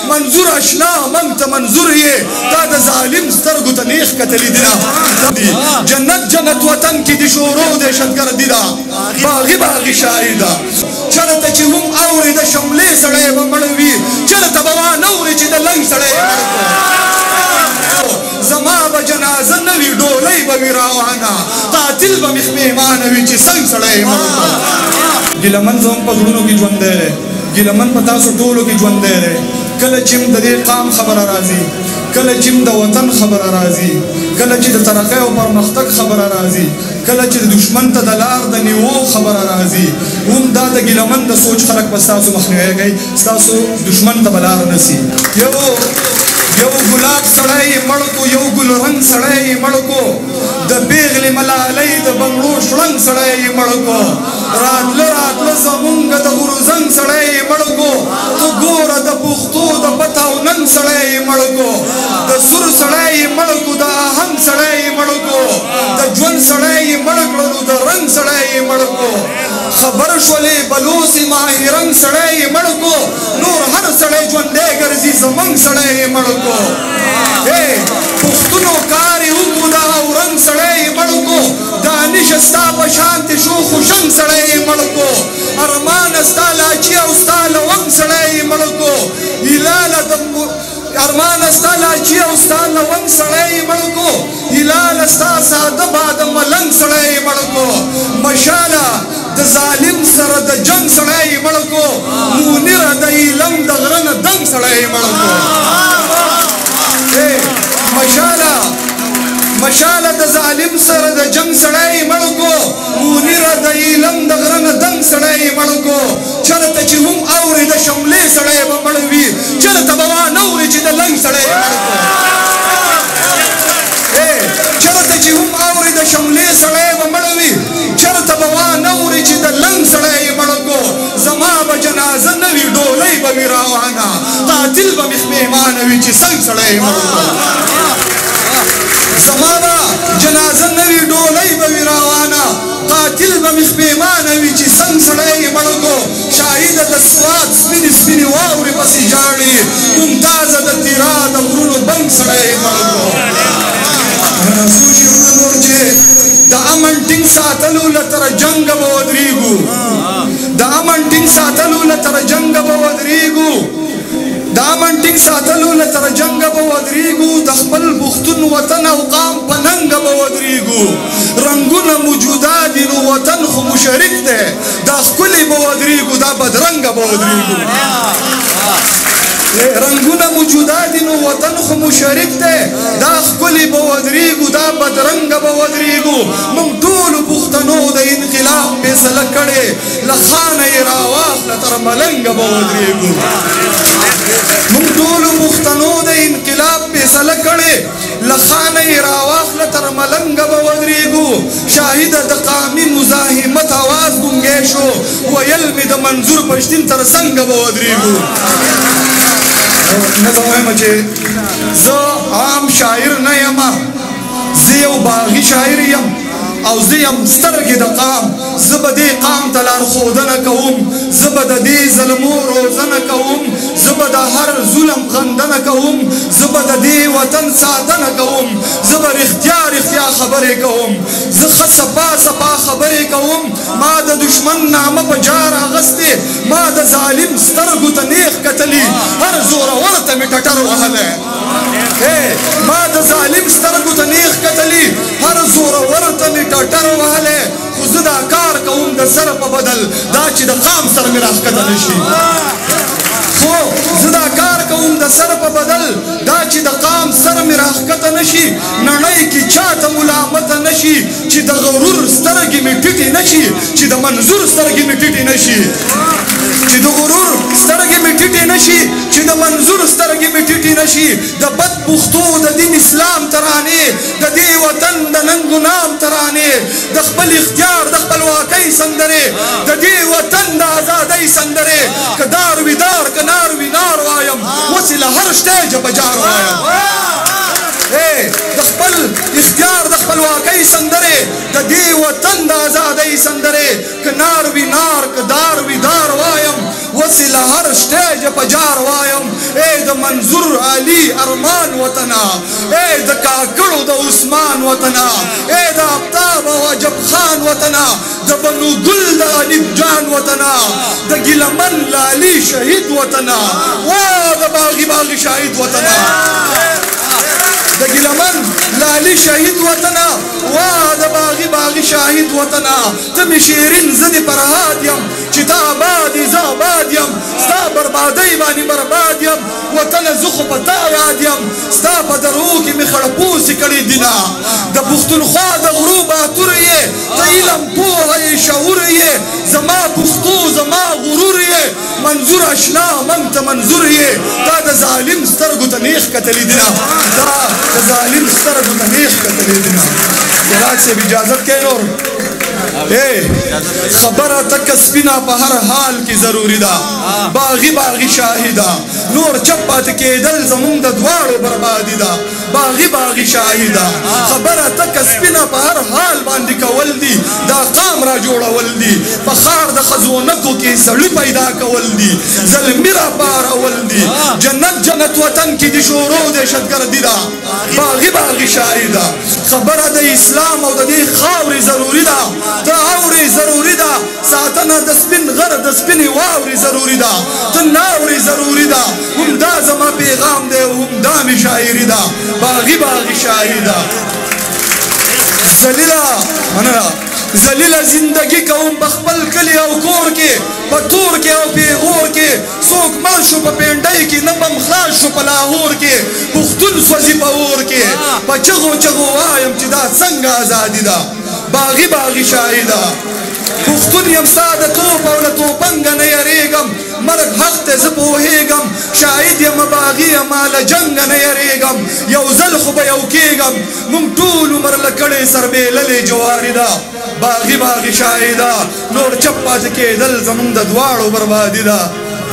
منظور اشنا منگ تا منظور یہ تا دا ظالم سترگو تا نیخ کتلی دینا جنت جنت وطن کی دی شورو دیشت گردی دا باغی باغی شاہی دا چلتا چی هم اوری دا شملے سڑے بمڑوی چلتا بوا نوری چی دا لنگ سڑے زما با جنازه نوی ڈولی با ویراوانا قاتل با مخمیمانوی چی سنگ سڑے مرکو گلمن زم پزڑنو کی جوندے رے گلمن پتاسو ٹولو کی جوندے رے کل چم دا دے قام خبر رازی کل چم دا وطن خبر رازی کل چی دا ترقی و پرمختک خبر رازی کل چی دا دشمن تا دلار دا نیو خبر رازی اون دا دا گلمن دا سوچ خلق بستاسو مخنوئے گئی ستاسو دشمن تا بلار نسی یو گلاب سڑائی مڑکو یو گل رنگ سڑائی مڑکو دا بیغل ملالی دا بنگلو شرنگ سڑائی مڑکو راتل زمونگ دا غرزنگ سڑائی مڑکو تو گورا دا پختو دا بطاو ننگ سڑائی مڑکو دا سر سڑائی مڑکو دا آہنگ سڑائی مڑکو دا جون سڑائی مڑکو دا رنگ سڑائی مڑکو خبر شولی بلوسی ماہی رنگ سڑائی مڑکو نور ہر سڑائی جون دے گرزی زمنگ سڑائی مڑکو پختنو کاری اوکو دا رنگ سڑائی مڑکو دانش استا پشانت شوخ شنگ سڑائی مڑکو ارمان استا لاچی استا لونگ سڑائی مڑکو الال دم ارمان استا لاچی استا لونگ سڑائی مڑکو الال استا سادب آدم ملنگ سڑائی مڑکو مشالا دا ظالم سر دا جنگ سڑائی مڑکو مونیر دا ایلم دا غرن دنگ سڑائی مڑکو مشالا دا ظالم سر دا جنگ سڑائی مڑکو مونیر دا ایلم دا غرن دنگ سڑائی مڑکو چلتا چی هم اوری دا شملے سڑائی بمڑوی چلتا بوا نوری چی دا لنگ سڑائی مڑکو چلتا چی هم اوری دا شملے سڑائی بمڑوی چلتا بوا نوری چی دا لنگ سڑائی مڑکو زما با جنازه نوی ڈولی با ویراوانا قاتل با مخمیمانوی چی سنگ سڑائی مڑکو زما با جنازه نوی ڈولی با ویراوانا قاتل با مخمیمانوی چی سنگ سڑائی مڑکو شاہید دا سواد سپینی سپینی واوری پسی جاڑی ممتاز دا تیرا دا غرون بنگ سڑائی مڑکو سوچی منور چے دا امن ٹنگ ساتلو لتر جنگ بودریگو دا امن ٹنگ ساتلو لتر جنگ بودریگو دا امن ٹنگ ساتلو لتر جنگ بودریگو دا خپل بختن وطن او قام پننگ بودریگو رنگون موجودادی نو وطن خو مشرک دے دا خکلی بودریگو دا بدرنگ بودریگو رنگون موجودادی نو وطن خو مشرک دے دا خکلی بودریگو دا بدرنگ بودریگو من طول پختنو دا انقلاب بیسل کڑے لخان راواخ لتر ملنگ بودریگو من طول پختنو دا انقلاب بیسل کڑے لخان راواخ لتر ملنگ بودریگو شاہد دا قامی مزاحمت آواز گنگیشو ویلمی دا منظور پشتین تر سنگ بودریگو نظام مچے زو عام شاعر نیما زیو باغی شاعر یم او زیم سترگ دا قام زبدی قام تلار خودن کوم زبدی ظلمو روزن کوم زبد هر ظلم خندن کوم زبدی وطن سادن کوم زبر اختیار خبر کوم زخ سپا سپا خبر کوم ما دا دشمن نام پجار آغستے ما دا ظالم سترگو تنیخ کتلی ہر زور ورطا میں ٹٹر وحلے ما دا ظالم سترگو تنیخ کتلی ہر زور ورطا میں ٹٹر وحلے خزدہ کار کوم دا سر پا بدل دا چی دا قام سر میراخ کتلشی زدا کار کوم دا سر پا بدل دا چی دا قام سر میراخ کت نشی نڑائی کی چاہتا ملامت نشی چی دا غرور سترگی میں ٹیٹی نشی چی دا منظور سترگی میں ٹیٹی نشی چی دا غرور سترگی میں ٹیٹی نشی چی دا منظور سترگی میں ٹیٹی نشی دا بد پختو دا دین اسلام ترانے دا دی وطن دا ننگو نام ترانے دا خپل اختیار دا خپل واقعی سندرے دا دی وطن دا آزادی سندرے کدار ویدار کنار وینار وایم وصل ہر سٹیج بجار وایم د خپل اختیار د خپلواکۍ سندرې د دې وطن د ازادۍ سندرې که نار وي نار که دار وي دار وایم وسیله هر سټیج په جار وایم د منظور علي ارمان وطنه د کاکړو د عثمان وطنه د آفتاب او عجب خان وطنه د بنو ګل د غریب جان وطنه د ګیلمن لالي شهید وطنه وا د باغي باغي شهید وطنه د ګیلمن لالي شهید وطنه وا د باغي باغي شهید وطنه ته مې شیرین زه دې فرهاد یم چې تا آباد یې زه آباد یم ستا بربادۍ باندې برباد یم وطنه زه خو په تا یاد یم ستا په درو کې مې خړپوسې کړي دینه د پښتونخوا د غرو باتور یې ته علم پوهه یې شعور یې زما پښتو زما غرور یې منظور اشنا من ته منظور یې تا د ظالم سترګو ته نیغ کتلې دینه دا د ظالم سترګو ته نیغ کتلې دینه جلال صاحب اجازت کوي نور خبره تک سپینا په هر حال کې ضروری ده باغی باغی شاهده نور چپ پاتې کېدل زمونږ د دواړو بربادي ده باغی باغی شاهده خبره تک سپینا په هر حال باندې کول دي دا قام را جوړول دي په ښار د خزونکو کې سړي پیدا کول دي زلمي را بارول دي جنت جنت وطن کې د شورو دهشتګردي ده باغی باغی شاهده خبره د اسلام او د دې خاورې ضروری ده ته اورې ضروری ده ساتنه د سپین غر د سپینې واورې ضروری ده ته ناورې ضروری ده همدا زما پیغام دی همدا مې شاعري ده باغی باغی شاعري ده ذلیله زندگی کوم په خپل کلی او کور کې په تور کې او پیغور کې څوک مړ شو په پینډۍ کې نه بم خلاص شو په لاهور کې پښتون سوځي په اور کې په چغو چغو وایم چې دا څنګه ازادي ده باغی باغی شاهده پښتون یم ستا د توپ او له توپنګه نه یریږم مرګ حق ته زه پوهېږم شاهد یم باغي یم له جنګه نه یریږم یو ځل خو به یو کېږم موږ ټول عمر له کړې سربېللې جواري ده باغی باغی شاهده نور چپ پاتې کېدل زموږ د دواړو بربادي ده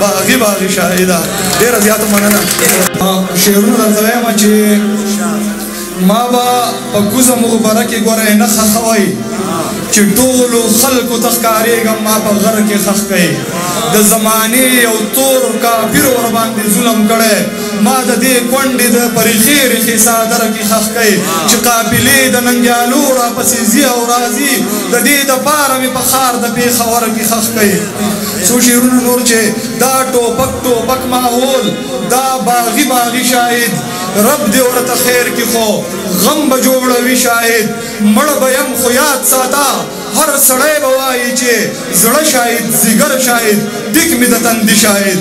باغی باغی شاهده ډېره زیاته مننه شعرونه درته وایم چې ما به په کوزه مغبره کې ګوره نه خښوئ چې ټولو خلکو ته ښکارېږم ما په غر کې خښ کوي د زمانې یو تور کافر ورباندې ظلم کړی ما د دې کونډې د پریښې ریښې صادره کې خښ کوي چې قافلې د ننګیالو راپسې ځي او راځي د دې دپاره مې په ښار د پېښور کې خښ کوي څو شعرونه نور چې دا ټوپک ټوپک ماحول دا باغی باغی شاهد رب دې ورته خیر کې خو غم به جوړوي شاهد مړه به یم خو یاد ساته هر سړی به وایي چې زړه شاهد ځیګر شاهد ډیک مې د تندي شاهد